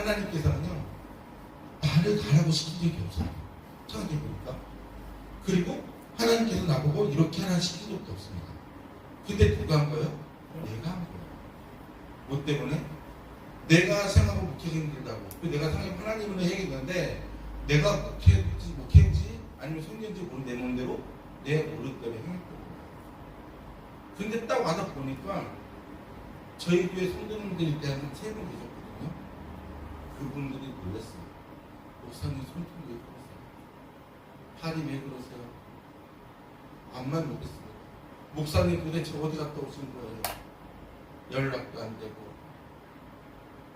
하나님께서는요 나를 가라고 시킨 적이 없어요. 생각해보니까. 그리고 하나님께서 나보고 이렇게 하나 시킨 적도 없습니다. 근데 누가 한 거예요? 내가 한 거예요. 뭐 때문에? 내가 생각하고 목회가 힘들다고. 내가 생각하면 하나님은 해야겠는데 내가 목회인지 아니면 성경인지 모르는 내 몸대로 내 오른 때문에 행했거든요. 근데 딱 와서 보니까 저희 교회 성도님들이 때 한 3분 계셨거든요. 그분들이 놀랐어요. 목사님 손톱 왜 그러세요? 팔이 왜 그러세요? 암만 못했어요. 목사님 도대체 어디 갔다 오신 거예요? 연락도 안 되고.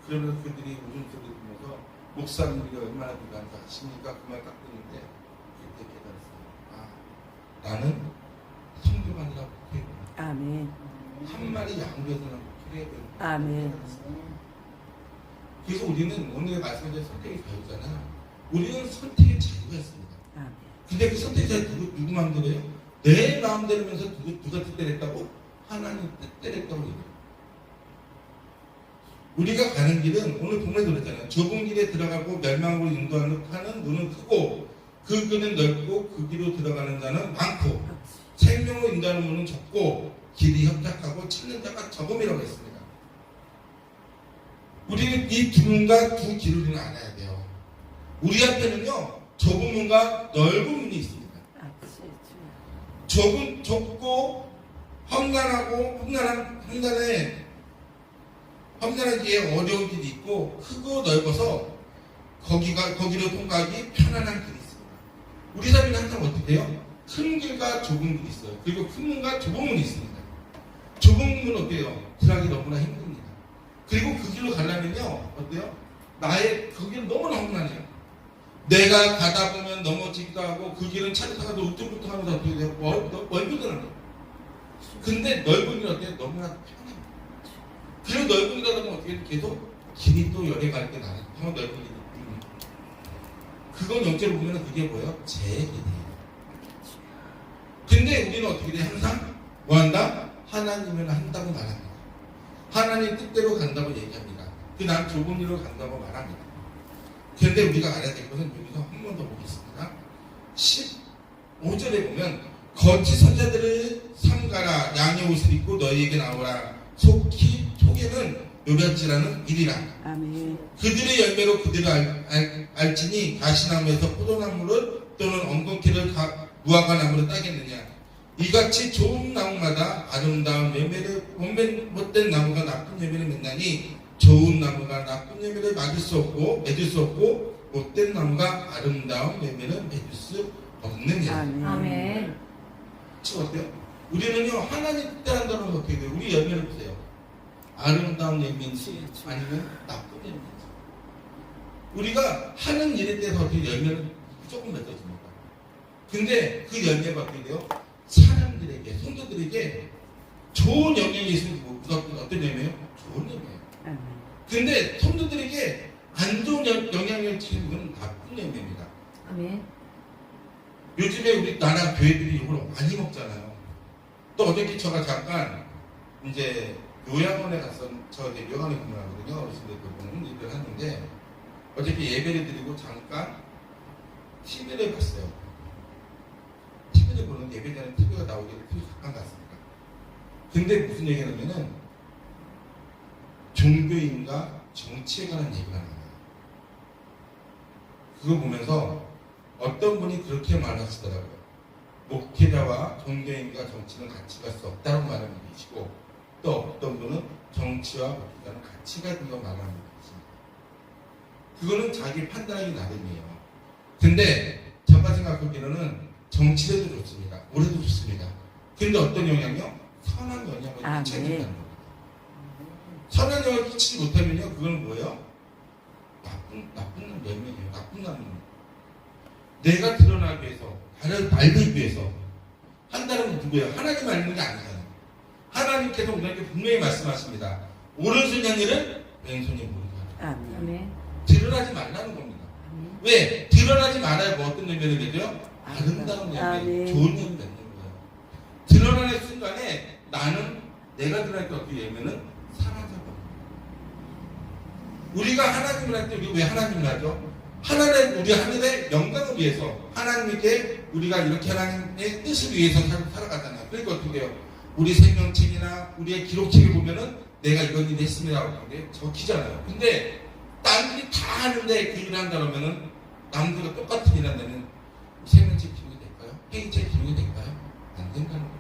그러면서 그들이 웃음소리 들으면서 목사님이 얼마나 그간지 아십니까? 그 말 딱 듣는데 그때 깨달았어요. 아, 나는 성도가 아니라 목회구나. 아멘. 한 마리 양보해서는 목회해야 되는 거예요. 아멘. 그래서 우리는 오늘 말씀드린 선택의 자유잖아요. 우리는 선택의 자유가 있습니다. 아멘. 근데 그 선택의 자유 누구 마음대로예요? 내 마음대로면서 누가 뜻대로 했다고? 하나님 뜻대로 했다고 얘기해요. 우리가 가는 길은 오늘 본문에 그랬잖아요. 좁은 길에 들어가고 멸망으로 인도하는 문은 크고 그 끈은 넓고 그 길로 들어가는 자는 많고 생명으로 인도하는 문은 좁고 길이 협착하고 찾는 자가 적음이라고 했습니다. 우리는 이 두 문과 두 길을 우리는 알아야 돼요. 우리 앞에는요 좁은 문과 넓은 문이 있습니다. 좁고 험난하고 험난하기에 어려운 길이 있고 크고 넓어서 거기로 통과하기 편안한 길이 있습니다. 우리 삶에는 항상 어떻게 해요? 큰 길과 좁은 길이 있어요. 그리고 큰 문과 좁은 문이 있습니다. 좁은 문은 어때요? 들어가기 너무나 힘듭니다. 그리고 그 길로 가려면요 어때요? 그 길은 너무나 험난해요. 내가 가다 보면 넘어지기도 하고 그 길은 차를 타가도 우뚝우뚝 하면서 어떻게 돼요? 멀거든요. 근데 넓은 길은 어때요? 너무나 편해요. 그리고 넓은 길이다 보면 어떻게 해요? 계속 길이 또 열에 갈 때 나는 한번 넓은 길이 그건 영적으로 보면 그게 뭐예요? 제 길이에요. 근데 우리는 어떻게 돼? 항상 뭐 한다? 하나님은 한다고 말합니다. 하나님 뜻대로 간다고 얘기합니다. 난 좁은 길로 간다고 말합니다. 그런데 우리가 알아야 될 것은 여기서 한 번 더 보겠습니다. 15절에 보면 거짓 선자들을 삼가라. 양의 옷을 입고 너희에게 나오라. 속에는 노략질하는 일이라. 아멘. 그들의 열매로 그들을 알지니 가시나무에서 포도나무를 또는 엉겅퀴를 무화과나무를 따겠느냐. 이같이 좋은 나무마다 아름다운 열매를 못된 나무가 나쁜 열매를 맺나니 좋은 나무가 나쁜 열매를 맺을 수 없고 못된 나무가 아름다운 열매를 맺을 수 없느냐. 아멘. 지금 어때요? 우리는요 하나님 뜻대로 한다는 건 어떻게 돼요? 우리 열매를 보세요. 아름다운 열매인지 아니면 나쁜 열매인지. 우리가 하는 일에 대해서 어떻게 열매를 조금 맺어줍니다. 근데 그 열매가 어떻게 돼요? 사람들에게, 성도들에게 좋은 영향이 있으면 어떤 열매예요? 좋은 열매예요. 근데 성도들에게 안 좋은 영향을 주는 건 나쁜 열매입니다. 아멘. 요즘에 우리나라 교회들이 이걸 많이 먹잖아요. 또 어저께 제가 잠깐 이제 요양원에 가서 저 이제 요양원에 근무하거든요. 어르신들 보는 일을 하는데 어저께 예배를 드리고 잠깐 TV를 봤어요. TV를 보는데 예배 전에 TV가 나오길래 TV 잠깐 갔습니다. 근데 무슨 얘기를 하냐면은 종교인과 정치에 관한 얘기가 나와요. 그거 보면서 어떤 분이 그렇게 말하시더라고요. 목회자와 종교인과 정치는 같이 갈 수 없다고 말하는 분이 계시고 또 어떤 분은 정치와 목회자는 같이 가든다고 말하는 분이 계십니다. 그거는 자기 판단하기 나름이에요. 근데 제가 생각하기로는 정치에도 좋습니다. 올해도 좋습니다. 근데 어떤 영향이요? 선한 영향을 끼쳐야 된다는 겁니다. 선한 영향을 끼치지 못하면요 그건 뭐예요? 나쁜 열매예요. 나쁜 나무입니다. 내가 드러나기 위해서, 나를 알기 위해서 한다는 건 누구예요? 하나님 알는 게 아니잖아요. 하나님께서 우리에게 분명히 말씀하십니다. 오른손이 한 일은 왼손이 모르게 하라. 아멘. 드러나지 말라는 겁니다. 아멘. 왜? 드러나지 말아야 뭐 어떤 열매를 맺어요? 아름다운 열매, 좋은 열매를 맺는 거예요. 드러나는 순간에 내가 드러날 때 어떻게 열매는 사라져버립니다. 우리가 하나님을 할 때 우리 왜 하나님을 하죠? 우리 하늘의 영광을 위해서 하나님께 우리가 이렇게 하나님의 뜻을 위해서 살아가잖아요. 그러니까 어떻게 해요? 우리 생명책이나 우리의 기록책을 보면은 내가 이런 일을 했습니다라고 하는데 적히잖아요. 근데 남들이 다 하는데 그 일을 한다 그러면은 남들과 똑같은 일을 한다면 생명책 기록이 될까요? 행위책 기록이 될까요? 안 된다는 겁니다.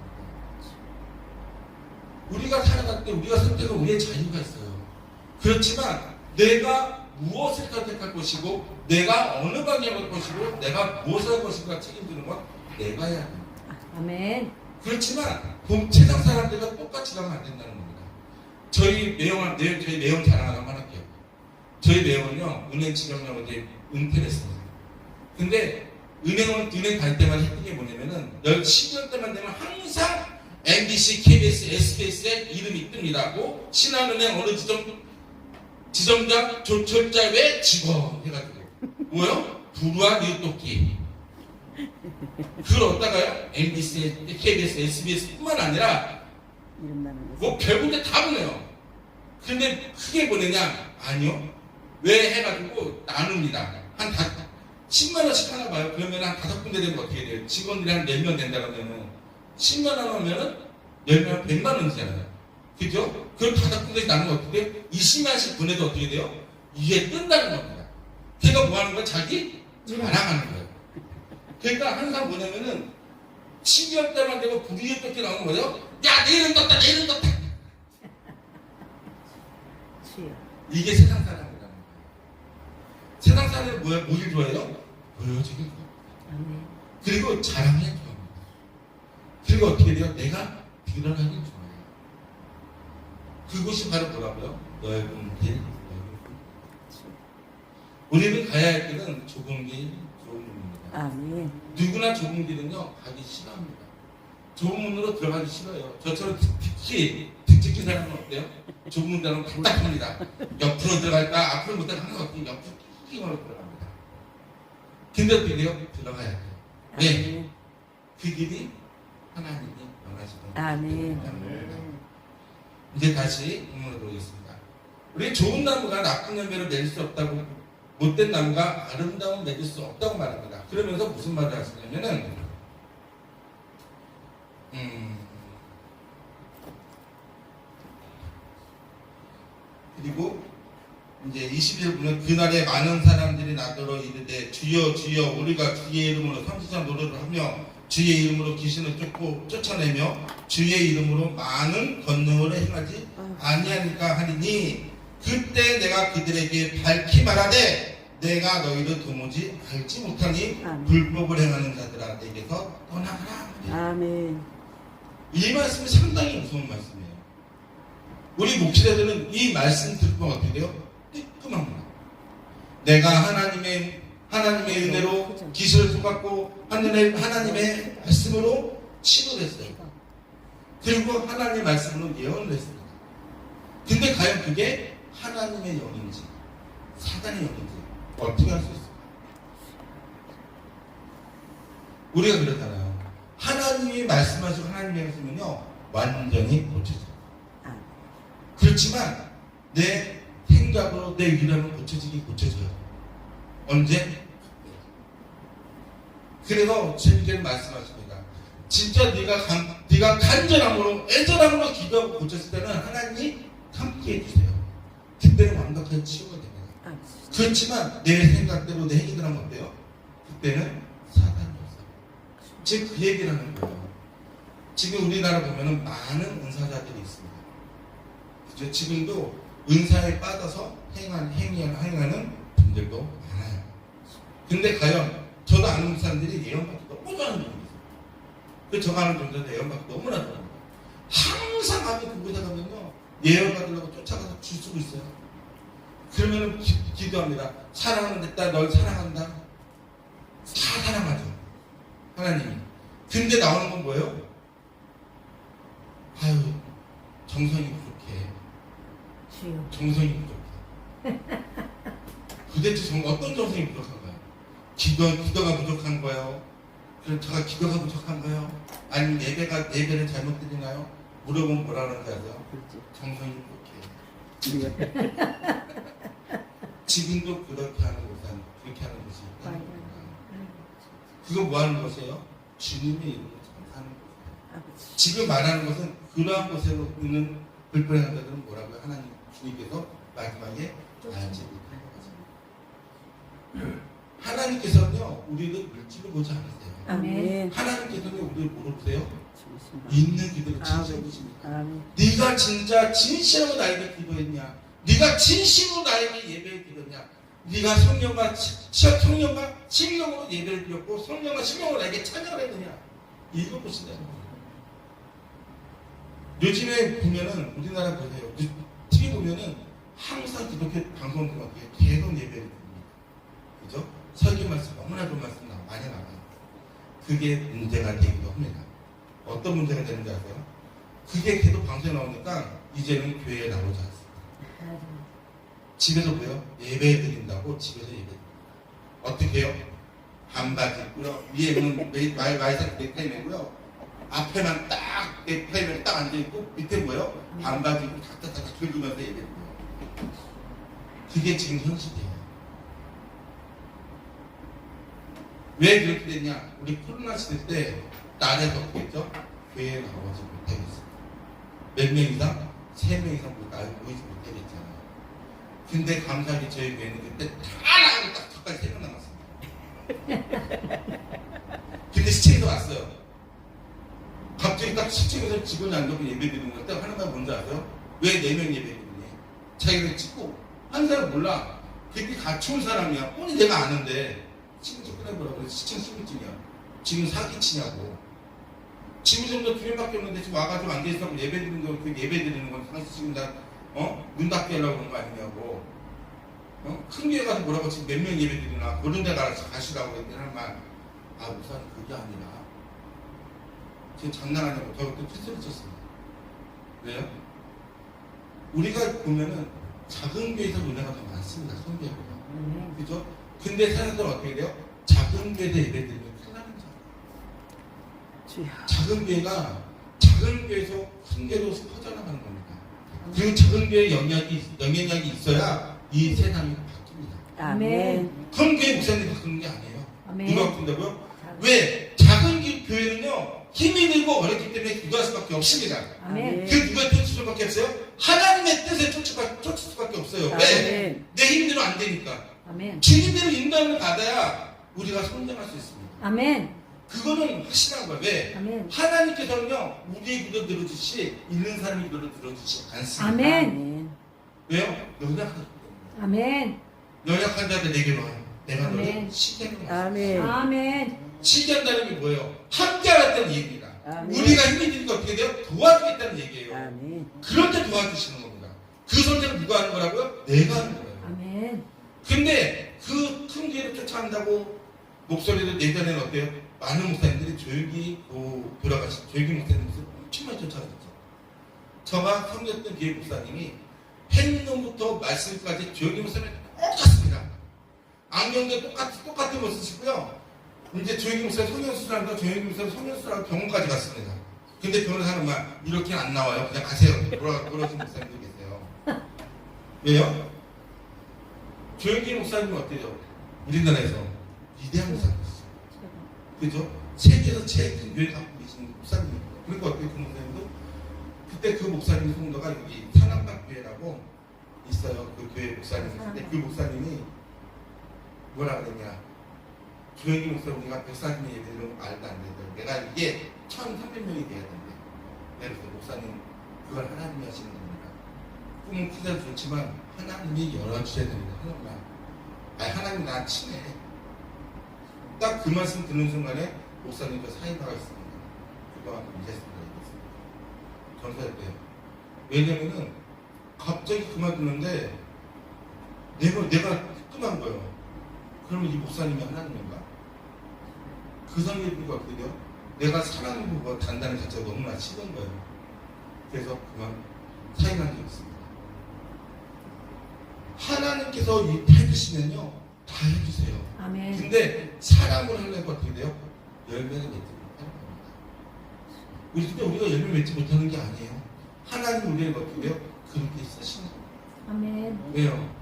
우리가 살아갈 때 우리가 선택은 우리의 자유가 있어요. 그렇지만 내가 무엇을 선택할 것이고 내가 어느 방향을 갈 것이고 내가 무엇을 할 것인가 책임지는 건 내가 해야 합니다. 아멘. 그렇지만 세상 사람들과 똑같이 가면 안 된다는 겁니다. 저희 매형 자랑 하나만 할게요. 저희 매형은요 은행 지점장으로 이제 은퇴를 했습니다. 근데 은행 갈 때마다 했던 게 뭐냐면은 10년 때만 되면 항상 MBC, KBS, SBS에 이름이 뜹니다. 신한은행 어느 지점장 조철자 외 직원 해가지고 뭐요? 부루와 뉴토끼 그걸 어디다가요? MBC, KBS, SBS뿐만 아니라 뭐 별군데 다 보내요. 근데 크게 보내냐? 아니요. 왜 해가지고 나눕니다. 한 10만 원씩 하나 봐요. 그러면 한 5군데 되면 어떻게 돼요? 직원들이 한 4명 된다 그러면은 10만 원 하면은 10명 100만 원이잖아요. 그죠? 그럼 5군데 나누면 어떻게 돼요? 20만씩 보내도 어떻게 돼요? 이게 뜬다는 겁니다. 걔가 뭐 하는 거야? 자기 자랑하는 거예요. 그러니까 항상 뭐냐면은 12월 때만 되고 부리에 떴게 나오는 거죠? 야, 내일은 떴다, 내일은 떴다. 이게 세상 사람이라는 거예요. 세상 사람은 뭐야? 뭐를 좋아해요? 보여주기 좋아해요. 그리고 자랑해 좋아합니다. 그리고 어떻게 돼요? 내가 드러나기 좋아해요. 그곳이 바로 뭐라고요? 넓은 길, 넓은 길. 우리는 가야 할 길은 좁은 길, 좁은 문입니다. 아멘. 누구나 좁은 길은요 가기 싫어합니다. 좁은 문으로 들어가기 싫어요. 저처럼 특히 득찍힌 사람은 어때요? 좁은 문 들어가면 답답합니다. 옆으로 들어갈까 앞으로 못 들어가면 어떻게 옆으로 킥킥으로 들어갑니다. 근데 어떻게 돼요? 들어가야 돼요. 왜? 그 길이 하나님이 원하시는 아멘. 이제 다시 본문으로 보겠습니다. 우리 좋은 나무가 나쁜 열매를 맺을 수 없다고, 못된 나무가 아름다운 맺을 수 없다고 말합니다. 그러면서 무슨 말을 하시냐면은 그리고 이제 21절 보면 그날에 많은 사람들이 나더러 이르되 주여 주여 우리가 주의 이름으로 성취한 노릇을 하며 주의 이름으로 귀신을 쫓아내며 주의 이름으로 많은 권능을 행하지 아니하니까 하리니 그때 내가 그들에게 밝히 말하되 내가 너희를 도무지 알지 못하니 아멘. 불법을 행하는 자들아 내게서 떠나가라. 아멘. 이 말씀이 상당히 무서운 말씀이에요. 우리 목회자들은 이 말씀 듣고 어떻게 돼요? 뜨끔합니다. 내가 하나님의 은혜로 기술을 속았고 하나님의 말씀으로 치료됐어요. 그리고 하나님의 말씀으로 예언을 했습니다. 근데 과연 그게 하나님의 영인지 사단의 영인지 어떻게 할 수 있을까? 우리가 그렇잖아요. 하나님이 말씀하시고 하나님이 했으면요 완전히 고쳐져요. 그렇지만 내 생각으로 내 의견은 고쳐져요. 언제? 그래서 주님께는 말씀하십니다. 진짜 네가 간절함으로 애절함으로 기도하고 고쳤을 때는 하나님이 함께 해주세요. 그때는 완벽한 치유가 됩니다. 그렇지만 내 생각대로 내 행위를 하면 어때요? 그때는 사단이 없어요. 지금 그 얘기를 하는 거예요. 지금 우리나라 보면은 많은 은사자들이 있습니다. 그죠? 지금도 은사에 빠져서 행하는 분들도 많아요. 근데 과연 저도 아는 사람들이 예언받기 너무 좋아하는 분이 있어요. 그래서 저 아는 분들도 예언받기 너무나 좋아합니다. 항상 가면 그곳에 가면요 예언받으려고 쫓아가서 줄 수고 있어요. 그러면은 기도합니다. 사랑하는 내 딸 널 사랑한다. 다 사랑하죠. 하나님이. 근데 나오는 건 뭐예요? 아유 정성이 부족해. 정성이 부족해. 도대체 어떤 정성이 부족한가요? 기도가 부족한 거예요? 그럼 제가 기도가 부족한 거예요? 아니면 예배를 잘못 드리나요? 물어보면 뭐라 그러는지 아세요? 정성이 부족해. 지금도 그렇게 하는 곳은 그렇게 하는 곳이 있다. 맞아요. 그거 뭐 하는 것이에요? 주님의 이름으로 사는 곳이에요. 아버지. 지금 말하는 것은 그러한 곳에 있는 불편한 자들은 뭐라고요? 하나님 주님께서 마지막에 알지 못하는 거죠. 하나님께서는요 우리를 물질로 보지 않으세요. 아멘. 하나님께서는 우리를 뭐로 보세요? 주신 있는 그대로 진실로 아멘. 보십니다. 아멘. 네가 진짜 진실로 나에게 기도했냐? 네가 진심으로 나에게 예배를 드렸냐? 네가 성령과 심령으로 예배를 드렸고 성령과 심령으로 나에게 찬양을 했느냐? 이거 보신다는 거예요. 요즘에 보면은 우리나라 보세요. TV 보면은 항상 기독교 방송들 같아요. 계속 예배를 드립니다. 그죠? 설교 말씀 너무나 좋은 말씀 많이 나와요. 그게 문제가 되기도 합니다. 어떤 문제가 되는지 아세요? 그게 계속 방송에 나오니까 이제는 교회에 나오지 않습니다. 집에서 뭐요? 예배 드린다고 집에서 예배 드립니다. 어떻게 해요? 반바지 입고요. 위에는 마이사 넥타이 매고요. 앞에만 딱 넥타이만 딱 앉아있고 밑에 뭐요? 반바지 입고 탁탁탁 긁으면서 예배 드려요. 그게 지금 현실이에요. 왜 그렇게 됐냐? 우리 코로나 시대 때 날에서 어떻게 했죠? 교회에 나오지 못하겠어요. 몇 명 이상? 3명 이상 모이지 못하겠잖아요. 근데 감사하게 저희 교회는 그때 다 나가고 딱 저까지 3명 남았습니다. 근데 시청에서 왔어요. 갑자기 딱 시청에서 직원이 앉아서 예배 드리는 걸 때 하는 말 뭔지 아세요? 왜 4명 예배 드리니? 자기가 찍고 한 사람 몰라. 그렇게 갖춰온 사람이야. 오늘 내가 아는데 지금 접근해보라고 그래서 시청 신분증이야. 지금 사기치냐고. 지금 정도 2명밖에 없는데 지금 와가지고 앉아있어 예배 드리는 거, 그 예배 드리는 건 사실 지금 다, 문 닫게 하려고 그런 거 아니냐고. 큰 교회 가서 뭐라고 지금 몇 명 예배 드리나, 그런 데 가시라고 했더니 하는 말, 목사님 그게 아니라, 지금 장난하냐고 저것도 피스를 쳤습니다. 왜요? 우리가 보면은 작은 교회에서 은혜가 더 많습니다. 큰 교회보다. 그죠? 근데 사람들은 어떻게 돼요? 작은 교회에서 예배 드리면 큰일 나는 거예요. 작은 교회에서 큰 교회로 퍼져나가는 겁니다. 그 작은 교회에 영향력이 있어야 이 세상이 바뀝니다. 아멘. 큰 교회 목사님이 바꾸는 게 아니에요. 아멘. 누가 바꾼다고요? 왜? 작은 교회는요 힘이 들고 어렵기 때문에 기도할 수밖에 없습니다. 아멘. 그 누가 쫓을 수밖에 없어요? 하나님의 뜻에 쫓을 수밖에 없어요. 왜? 내 힘대로 안 되니까. 아멘. 주님대로 인도함을 받아야 우리가 성장할 수 있습니다. 아멘. 그거는 확실한 거예요. 왜? 아멘. 하나님께서는요 우리의 기도 들어주시 있는 사람의 기도를 들어주시 않습니다. 아멘. 왜요? 연약하기 때문에. 아멘. 연약한 자들 내게로 와요. 내가 너를 아멘. 시계로 아멘. 아멘. 시기한다는 게 뭐예요? 함께 하겠다는 얘기입니다. 아멘. 우리가 힘이 드니까 어떻게 돼요? 도와주겠다는 얘기예요. 아멘. 그럴 때 도와주시는 겁니다. 그 선택을 누가 하는 거라고요? 내가 하는 거예요. 아멘. 근데 그 큰 길을 쫓아간다고 목소리를 내전에는 어때요? 많은 목사님들이 조용히 돌아가신 조용히 목사님 모습 엄청 많이 쫓아가셨죠. 저가 섬겼던 교회 목사님이 행동부터 말씀까지 조용히 목사님 똑같습니다. 안경도 똑같은 모습 쓰고요. 이제 조용히 목사님 성형수술한다. 조용히 목사님 성형수술하고 병원까지 갔습니다. 근데 변호사는 막 이렇게 안 나와요. 그냥 가세요. 돌아오신 목사님도 계세요. 왜요? 조용히 목사님은 어때요? 우리나라에서 위대한 목사님이었어요. 그죠? 세계에서 제일 큰 교회 갖고 계신 목사님이에요. 그러니까 어때요? 그 목사님도 그때 그 목사님 성도가 여기 산악박 교회라고 있어요. 그 교회 목사님이 있는데 그 목사님이 뭐라 그랬냐? 조용히 목사님 우리가 140명이 예배드리는 거 말도 안 된다. 내가 이게 1,300명이 돼야 된대. 그래서 목사님 그걸 하나님이 하시는 겁니다. 꿈은 크다 좋지만 하나님이 열어주셔야 됩니다. 하나님 나 친해. 딱 그 말씀 듣는 순간에 목사님과 사이가 있습니다. 그동안 믿었습니다. 전사했대요. 왜냐면은 갑자기 그 말 듣는데 내가 뜨끔한 거예요. 그러면 이 목사님이 하나님인가? 그 성경을 보고 어떻게 돼요? 내가 사랑을 보고 단다는 자체가 너무나 싫은 거예요. 그래서 그만 사인한 적이 있습니다. 하나님께서 해주시면요 다 해주세요. 아멘. 근데 사람을 하려고 어떻게 돼요? 열매를 맺지 못하는 겁니다. 근데 우리가 열매 맺지 못하는 게 아니에요. 하나님 우리를 어떻게 돼요? 그렇게 쓰시는 겁니다. 아멘. 왜요?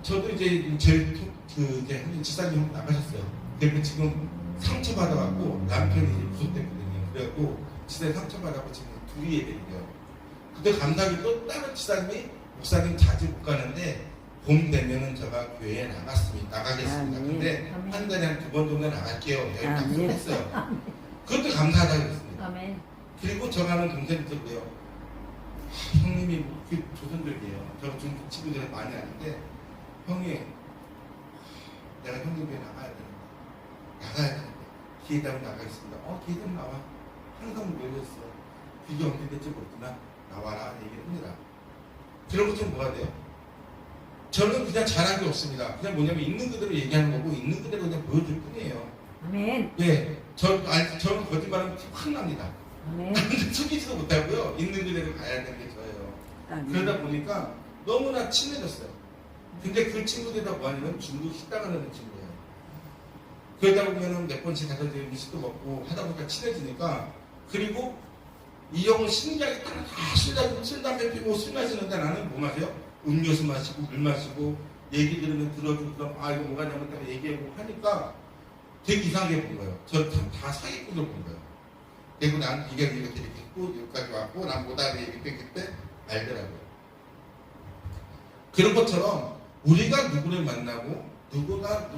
저도 이제 이제 한 집사님 나가셨어요. 근데 지금 상처받아갖고 남편이 이제 구속됐거든요. 그래갖고 집사님 상처받아갖고 지금 둘이 예배드려요. 그때 감사하게도 다른 집사님이 목사님 자주 못 가는데 봄 되면은 제가 교회에 나가겠습니다. 근데 한 달에 한 2번 정도 나갈게요. 여기 약속했어요. 그것도 감사하다고 그랬습니다. 아멘. 그리고 저가는 동생도 그래요. 형님이 그 조선족이에요. 저 좀 친구들 많이 아는데 형이 내가 형님 교회 나가야 되는데 기회 되면 나가겠습니다. 기회 되면 나와. 항상 모여있어. 그게 언제 될지 모르지만 나와라 얘기를 합니다. 그런 것좀 뭐가 돼요? 저는 그냥 잘한 게 없습니다. 그냥 뭐냐면 있는 그대로 얘기하는 거고 있는 그대로 그냥 보여줄 뿐이에요. 아멘. 예, 저는 거짓말은 확 납니다. 아멘. 속이지도 못하고요. 있는 그대로 가야 되는 게 저예요. 아멘. 그러다 보니까 너무나 친해졌어요. 근데 그 친구들이 다 뭐하냐면 중국 식당을 하는 친구예요. 그러다 보면은 몇 번씩 가서 이제 음식도 먹고 하다 보니까 친해지니까 그리고 이 형은 신기하게 다 술 담배 피고 술 마시는데 나는 뭐 마셔요? 음료수 마시고 물 마시고 얘기 들으면 들어주고 그럼 이거 뭐가 잘못되면 얘기하고 하니까 되게 이상하게 본 거예요. 저 다 사기꾼을 본 거예요. 그리고 난 이게 이렇게 했고 여기까지 왔고 난 못하게 얘기했기 때 알더라고요. 그런 것처럼 우리가 누구를 만나고 우리가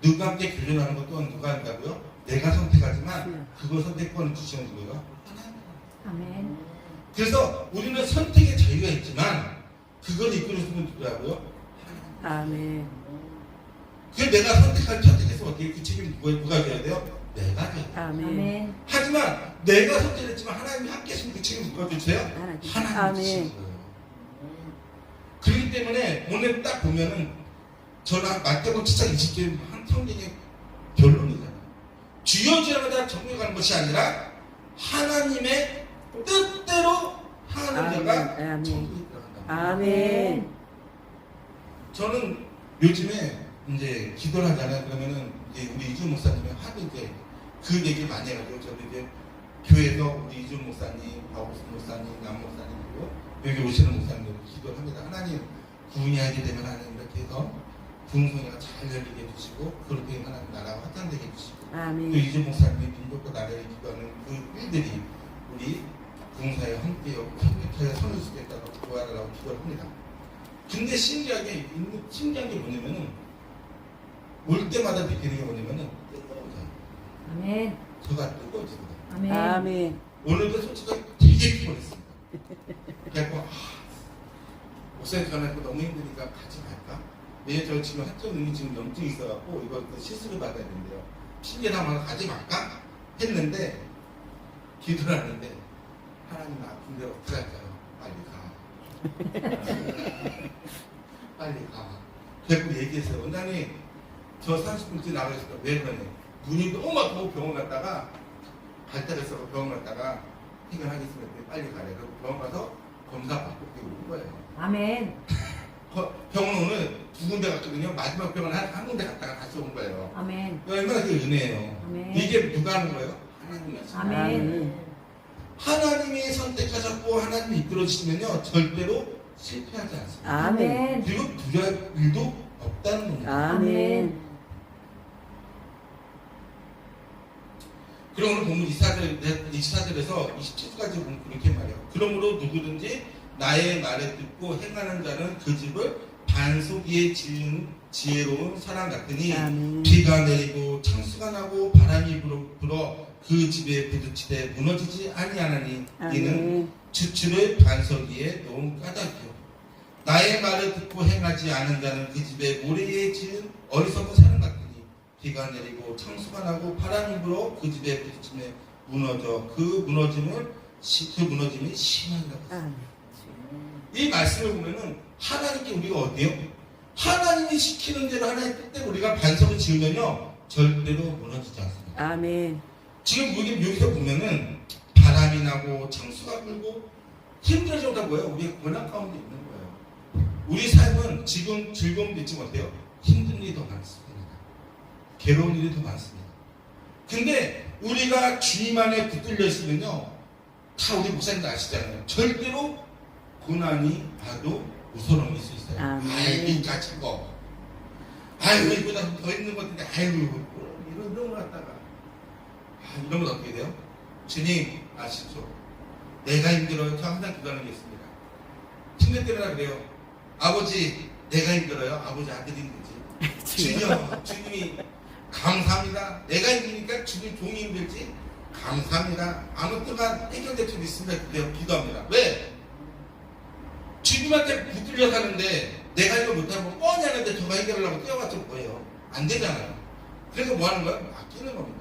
누구와 함께 교제하는 것도 누가 한다고요? 내가 선택하지만 그걸 선택권을 주시는 누구예요? 아멘. 그래서 우리는 선택의 자유가 있지만 그걸 이끌어주는 누구라고요? 아멘. 그 내가 선택해서 어떻게 그 책임 누가 져야 돼요? 내가 져야 돼요. 아멘. 아멘. 하지만 내가 선택했지만 하나님이 함께 하시면 그 책임 누가 주세요? 하나님이 아멘. 주시는 거예요. 그렇기 때문에 오늘 딱 보면은 저는 마태복음 7장 20절 한 성경의 결론이잖아요. 주여 주여마다 정리가는 것이 아니라 하나님의 뜻대로 하는 자가 아멘. 천국에 들어간다. 아멘. 저는 요즘에 이제 기도를 하잖아요. 그러면은 이제 우리 이준 목사님이 하도 이제 그 얘기를 많이 해가지고 저도 이제 교회에서 우리 이준 목사님, 박옥순 목사님, 남 목사님 그리고 여기 오시는 목사님들 기도를 합니다. 하나님 구원이 하게 되면 하나님 이렇게 해서 부흥성회가 잘 열리게 해주시고 그렇게 하나님 나라가 확장되게 해주시고 또 아멘. 이준 목사님이 민족과 나라를 기도하는 그 일들이 우리 부흥사에 함께 협력하여 선을 수 있다고 도와달라고 기도를 합니다. 근데 신기한 게 뭐냐면은 올 때마다 느끼는 게 뭐냐면은 뜨거워져요. 아멘. 저가 뜨거워집니다. 아멘. 아멘. 오늘도 솔직히 되게 피곤했습니다. 그래서 목사님 전화했고 너무 힘드니까 같이 갈까? 왜냐면 저 지금 한쪽 눈이 지금 염증이 있어갖고 이거 시술을 받아야 된대요. 핑계 삼아서 가지 말까? 했는데 기도를 하는데 하나님 아픈데 어떡할까요? 빨리 가. 빨리 가. 그래서 얘기했어요. 원장님 저 30분째 나가셨다. 왜 그러냐? 눈이 너무 아프고 병원 갔다가 발달해서 병원 갔다가 해결하겠습니다. 빨리 가래. 그리고 병원 가서 검사 받고 온 거예요. 아멘. 병원 오늘 2군데 갔거든요. 마지막 병원 한 군데 갔다가 다시 온 거예요. 아멘. 얼마나 그게 은혜예요. 아멘. 이게 누가 하는 거예요? 하나님이 하시는 거예요. 아멘. 하나님이 선택하셨고 하나님이 이끌어주시면요 절대로 실패하지 않습니다. 아멘. 그리고 두려울 일도 없다는 겁니다. 아멘. 그럼 오늘 본문 24절에서 27절까지 보면 그렇게 말해요. 그러므로 누구든지 나의 말을 듣고 행하는 자는 그 집을 반석 위에 지은 지혜로운 사람 같으니 아멘. 비가 내리고 창수가 나고 바람이 불어 그 집에 부딪히되 무너지지 아니하나니 이는 아멘. 주추를 반석 위에 놓은 까닭이요. 나의 말을 듣고 행하지 않은 자는 그 집에 모래 위에 지은 어리석은 사람 같으니 비가 내리고 창수가 나고 바람이 불어 그 집에 부딪히며 무너져 그 무너짐이 심하니라고 했습니다. 아멘. 이 말씀을 보면은 하나님께 우리가 어때요? 하나님이 시키는 대로 하나님 뜻대로 우리가 반석을 지으면요 절대로 무너지지 않습니다. 아멘. 지금 여기서 보면은 바람이 나고 창수가 불고 힘들어져다 뭐예요? 우리가 고난 가운데 있는 거예요. 우리 삶은 지금 즐거움도 있지 못해요. 힘든 일이 더 많습니다. 괴로운 일이 더 많습니다. 근데 우리가 주님 안에 붙들려 있으면요 다 우리 목사님도 아시잖아요. 절대로 고난이 와도 우선은 있을 수 있어요. 아멘. 아이 가진 거. 아이고 이거보다 더 있는 것인데 아이고 이런 거 갖다가 이런 건 어떻게 돼요? 주님 아시죠? 내가 힘들어요. 저 항상 기도하는 게 있습니다. 힘들 때마다 그래요. 아버지 내가 힘들어요. 아버지 아들이 힘들지. 주여 주님이 감사합니다. 내가 힘드니까 주님 종이 힘들지. 감사합니다. 아무 때만 해결될 줄 믿습니다. 그래요. 기도합니다. 왜? 주님한테 붙들려 사는데 내가 이거 못하고 뻔히 하는데 저가 해결하려고 뛰어갔죠 뭐예요? 안 되잖아요. 그래서 뭐 하는 거야? 아끼는 겁니다.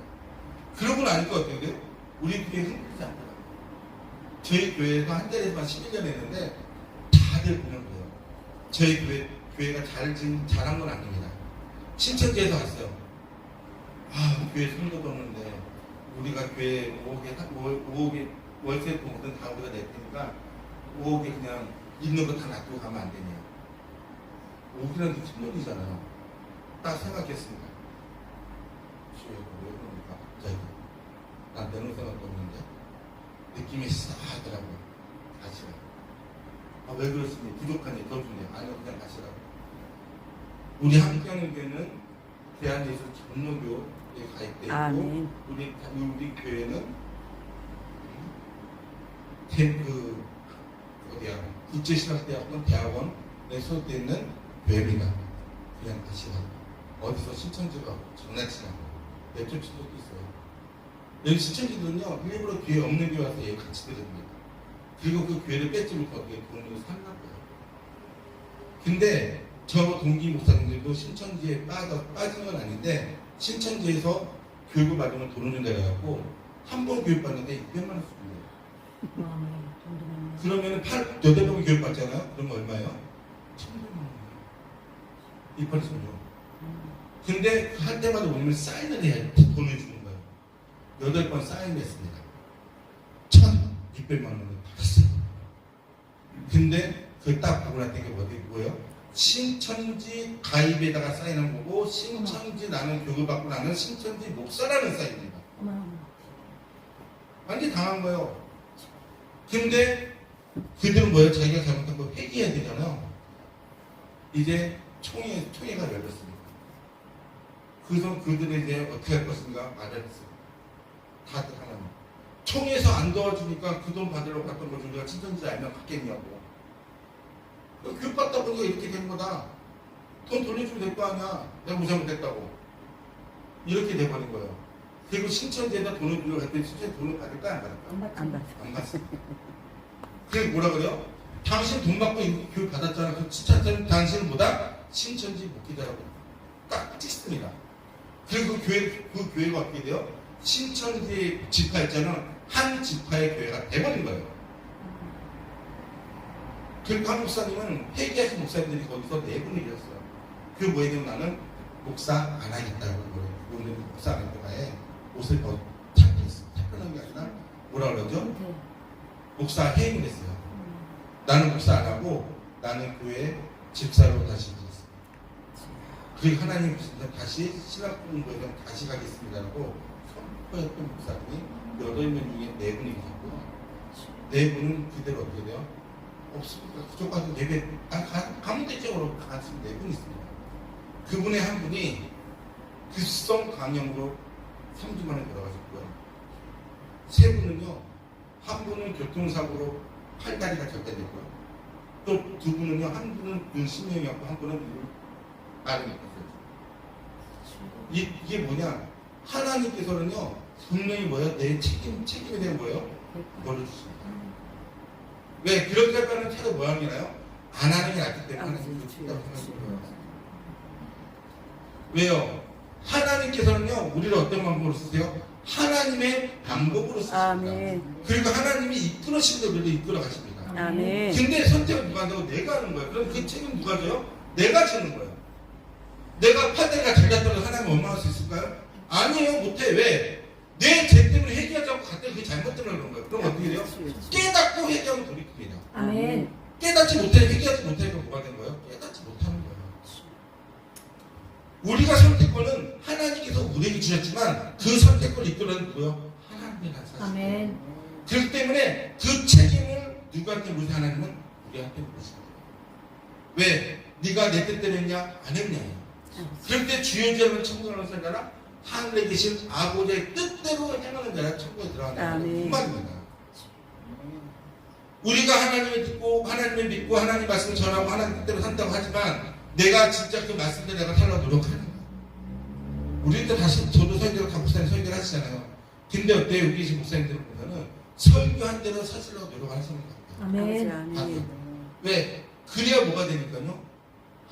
그러고 나니까 어떻게 돼요? 우리 교회 힘들지 않더라고요. 저희 교회에서 한 자리에서만 11년 했는데 다들 보면 그래요. 저희 교회가 잘한 건 아닙니다. 신천지에서 왔어요. 교회 손도도 없는데 우리가 교회 5억에 월세 보거든 다 우리가 낼 테니까 5억에 그냥 있는 거 다 놔두고 가면 안 되냐. 5억이라는 게 천년이잖아요. 딱 생각했습니다. 왜 그럽니까? 난 내놓을 생각도 없는데 느낌이 싸하더라고요. 가시라고. 왜 그렇습니까? 부족하니 더 주네. 아니요 그냥 가시라고. 우리 한평교회는 대한예술 전도교에 가입되어 있고 아멘. 우리 교회는 국제신학대학원 대학원에 소속되어 있는 교회입니다. 그냥 가시라고. 어디서 신천지가 장난치라고 내쫓을 수도 있어요. 여기 신천지들은요 일부러 교회 없는 교회 와서 얘 같이 들습니다. 그리고 그 교회를 뺏지 못하고 돈으로 살나 봐요. 근데 저 동기 목사님들도 신천지에 빠진 건 아닌데 신천지에서 교육을 받으면 돈을 준다 해갖고 한 번 교육받는데 600만 원 쓰고요. 그러면 8번 교육 받잖아요. 그러면 얼마예요? 1,200만 원이에요. 이빨이서요. 근데 할 때마다 오면 사인을 해야 돈을 주는 거예요. 8번 사인을 했습니다. 1,600만 원을 받았어요. 근데 그 딱 보고 났던 게 뭐예요? 신천지 가입에다가 사인한 거고 신천지 나는 교육을 받고 나는 신천지 목사라는 사인입니다. 완전히 당한 거예요. 근데 그들은 뭐예요? 자기가 잘못한 거 회개해야 되잖아요. 이제 총회가 열렸습니다. 그래서 그들이 이제 어떻게 할 것인가 말했어요. 다들 하나님. 총회에서 안 도와주니까 그 돈 받으려고 갔던 거 우리가 신천지 알면 갔겠냐고. 교육 받다 보니까 이렇게 된 거다. 돈 돌려주면 될 거 아니야. 내가 무상 못했다고. 이렇게 돼버린 거예요. 그리고 신천지에다 돈을 주려고 했더니 신천지 돈을 받을까 안 받을까? 안 받. 안 받습니다. 그래서 뭐라 그래요? 당신 돈 받고 교육 받았잖아. 그 신천지는 당신보다 신천지 목회자라고 딱 찍습니다. 그리고 그 교회가 어떻게 돼요? 신천지 지파 있잖아. 한 지파의 교회가 돼버린 거예요. 그러니까 한 목사님은 회개하신 목사님들이 거기서 4분을 이었어요. 그 뭐에 대해 나는 목사 안 하겠다고. 오늘 목사 안 하겠다고 해. 옷을 탑변한 게 아니라 뭐라 그러죠? 목사 해임을 했어요. 나는 목사 안 하고 나는 교회 집사로 다시 가겠습니다. 그리고 하나님 다시 신학 공부에 다시 가겠습니다라고 선포했던 목사님이 8명 중에 4분이 계셨고요. 4분은 그대로 어떻게 돼요? 없습니다. 그쪽 가서 예배 가면 되죠. 같이 4분 있습니다. 그분의 한 분이 급성 강령으로 3주 만에 돌아가셨고요. 3분은요. 한 분은 교통사고로 팔다리가 절단됐고요. 또 2분은요. 한 분은 눈 신경이었고 한 분은 눈을 빠르게 떴어요. 이게 뭐냐? 하나님께서는요. 분명히 뭐예요? 내 책임에 대한 뭐예요? 그걸로 주십니다. 왜? 그렇게 할 바는 차라리 뭐 하는 게 나요? 안 하는 게 낫기 때문에 하나님이 준다고 생각해요. 왜요? 하나님께서는요, 우리를 어떤 방법으로 쓰세요? 하나님의 방법으로 쓰십니다. 아멘. 그리고 하나님이 이끌으시는 우리를 이끌어 가십니다. 아멘. 근데 선택은 누가 한다고? 내가 하는 거예요. 그럼 그 책임 누가 져요? 내가 지는 거예요. 내가 판단이가 잘 잡더라도 하나님 원망할 수 있을까요? 아니에요. 못해. 왜? 내 죄 때문에 회개하자고 갔더니 그게 잘못되는 그런 거예요. 그럼 어떻게 돼요? 깨닫고 회개하면 돌이킵니다. 아멘. 깨닫지 못해, 회개하지 못하니까 뭐가 된 거예요? 깨닫지 못하는 거예요. 우리가 선택권은 하나님께서 우리에게 주셨지만 그 선택권을 이끌어낸 누구요? 하나님이라는 사실. 아멘. 그렇기 때문에 그 책임을 누구한테 물으세요? 하나님은 우리한테 물으십니다. 왜? 네가 내 뜻대로 했냐? 안 했냐? 그런데 주의 자는 천국에 가는 자라 하늘에 계신 아버지의 뜻대로 행하는 자라 천국에 들어간다. 아멘. 그 말입니다. 우리가 하나님을 듣고 하나님을 믿고 하나님 말씀을 전하고 하나님 뜻대로 산다고 하지만 내가 진짜 그 말씀대로 내가 살려고 노력하는 거야. 우리도 다시 저도 설교를 각 목사님 설교를 하시잖아요. 근데 어때요? 여기 계신 목사님들 보면은 설교한 대로 사시려고 노력하시는 것 같아요. 아멘. 아멘. 왜? 그래야 뭐가 되니까요?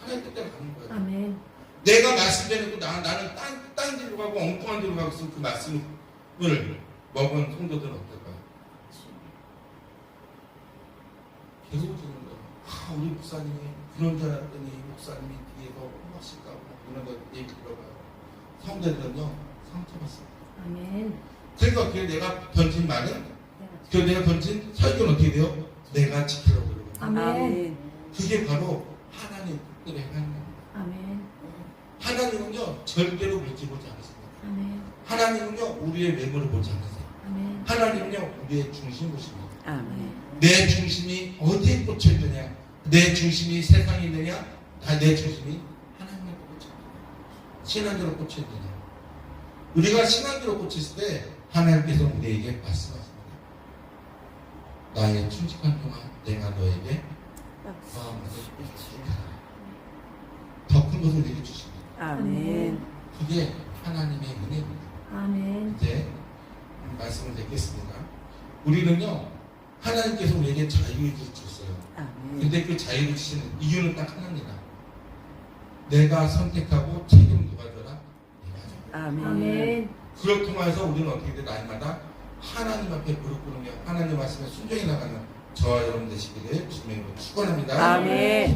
하나님 뜻대로 가는 거예요. 아멘. 내가 말씀대로 나는 딴 길로 가고 엉뚱한 길로 가고 있으면 그 말씀을 먹은 성도들은 어떨까요? 계속 듣는 거예요. 아, 우리 목사님이 그런 줄 알았더니 목사님이 뒤에서 호박씨 까고 이런 거 얘기 들어봐요. 성도들은요 상처받습니다. 아멘. 그러니까 어떻게 내가 던진 말은 그 내가 던진 설교는 어떻게 돼요? 내가 지키려고 그러고 아멘. 그게 바로 하나님 뜻대로 행하는 겁니다. 아멘. 하나님은요 절대로 물질 보지 않으십니다. 아멘. 하나님은요 우리의 외모를 보지 않으세요. 아멘. 하나님은요 우리의 중심 보십니다. 아멘. 내 중심이 어디에 꽂혀 있느냐? 내 중심이 세상에 있느냐? 내 중심이 하나님에 꽂혀 있느냐? 신앙대로 꽂혀 있느냐? 우리가 신앙대로 꽂혀 있을 때 하나님께서 우리에게 말씀하십니다. 나의 충직한 동안 내가 너에게 더 큰 것을 내게 주십니다. 아멘. 그게 하나님의 은혜입니다. 아멘. 이제 말씀을 드리겠습니다. 우리는요 하나님께서 우리에게 자유를 주셨어요. 아멘. 근데 그 자유를 주시는 이유는 딱 하나입니다. 내가 선택하고 책임 누가 져라? 내가 져. 아멘. 아멘. 그걸 통해서 우리는 어떻게 돼? 날마다 하나님 앞에 무릎 꿇으며 하나님 말씀에 순종해 나가는 저와 여러분 되시기를 주님으로 축원합니다. 아멘.